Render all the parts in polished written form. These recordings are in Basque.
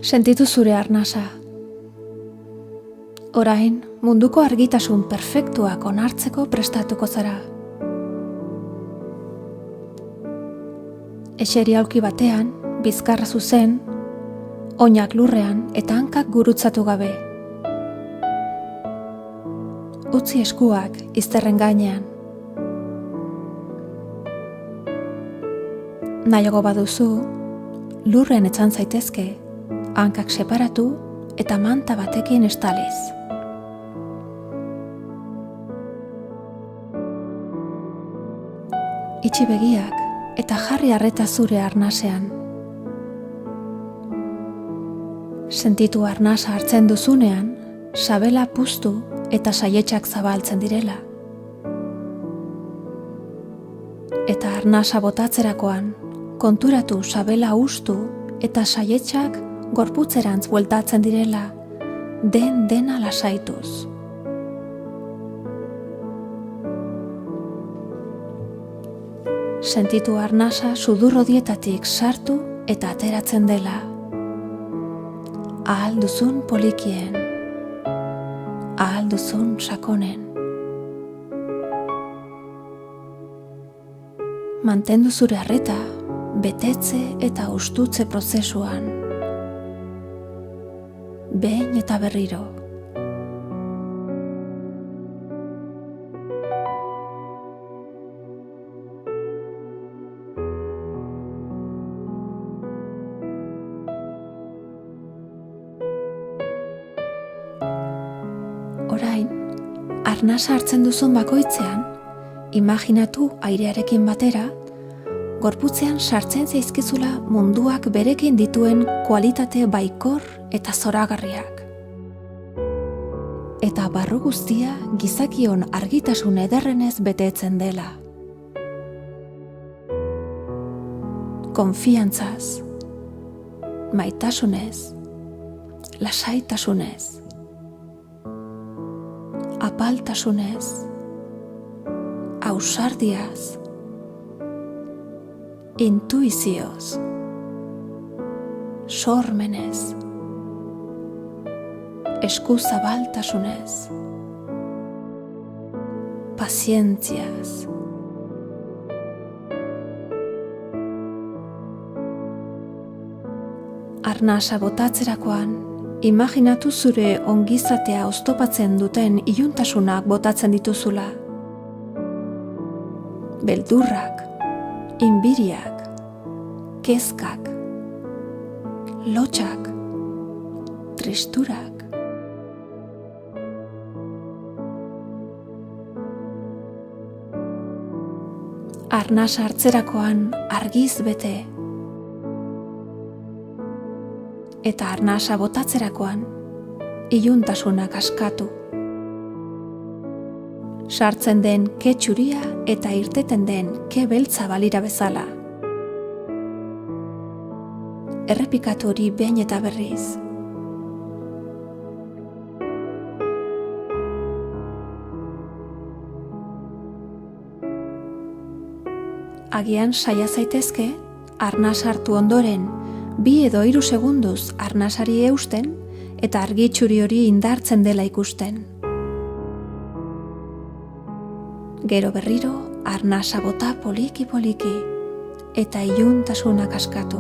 Sentitu zure arnasa. Orain, munduko argitasun perfektuak onartzeko prestatuko zara. Eseri aulki batean, bizkarra zuzen, oinak lurrean eta hankak gurutzatu gabe. Utzi eskuak izterren gainean. Nahiago baduzu, lurrean etzan zaitezke, hankak separatu eta manta batekin estaliz. Itxi begiak eta jarri arreta zure arnasean. Sentitu arnasa hartzen duzunean, sabela puztu eta saietsak zabaltzen direla. Eta arnasa botatzerakoan, konturatu sabela ustu eta saietsak gorputzerantz bueltatzen direla, dena lasaituz. Sentitu arnasa sudurrodietatik sartu eta ateratzen dela. Ahal duzun polikien, ahal duzun sakonen. Mantendu zure arreta, betetze eta ustutze prozesuan. Behin eta berriro. Orain, arnasa hartzen duzun bakoitzean, imaginatu airearekin batera, gorputzean sartzen zaizkizula munduak berekin dituen kualitate baikor eta zoragarriak. Eta barru guztia gizakion argitasun ederrenez betetzen dela. Konfiantzaz, maitasunez, lasaitasunez, apaltasunez, ausardiaz, intuizioz, sormenez, eskuzabaltasunez, pazientziaz. Arnasa botatzerakoan, imaginatu zure ongizatea oztopatzen duten iluntasunak botatzen dituzula. Beldurrak, inbiriak, kezkak, lotxak, tristurak. Arnasa hartzerakoan argiz bete. Eta arnasa botatzerakoan iluntasunak askatu. Sartzen den ke txuria eta irteten den ke beltza balira bezala. Errepikatu hori behin eta berriz. Agian saia zaitezke, arnasa hartu ondoren, 2 edo 3 segunduz arnasari eusten eta argi txuri hori indartzen dela ikusten. Gero berriro arnasa bota poliki-poliki eta iluntasunak askatu.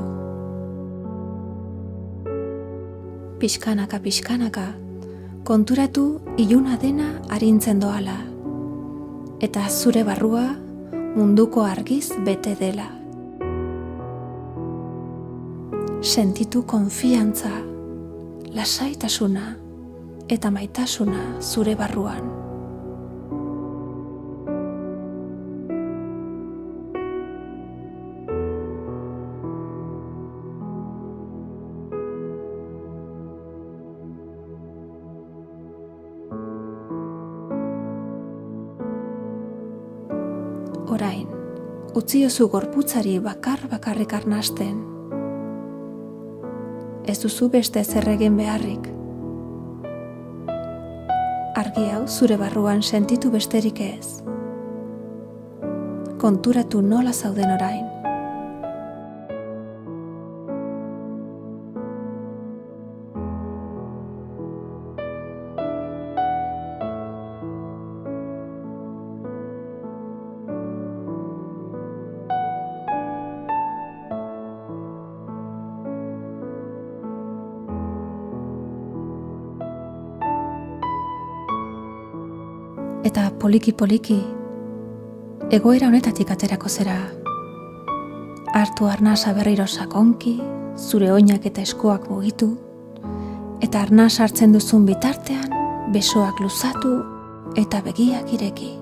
Pixkanaka, konturatu iluna dena arintzen doala eta zure barrua munduko argiz bete dela. Sentitu konfiantza, lasaitasuna eta maitasuna zure barruan. Orain, utziozu gorputzari bakarrik arnasten. Ez duzu beste zer egin beharrik. Argi hau zure barruan sentitu besterik ez. Konturatu nola zauden orain. eta poliki-poliki egoera honetatik aterako zera. Hartu arnasa berriro sakonki, zure oinak eta eskuak mugitu, eta arnas hartzen duzun bitartean besoak luzatu eta begiak ireki.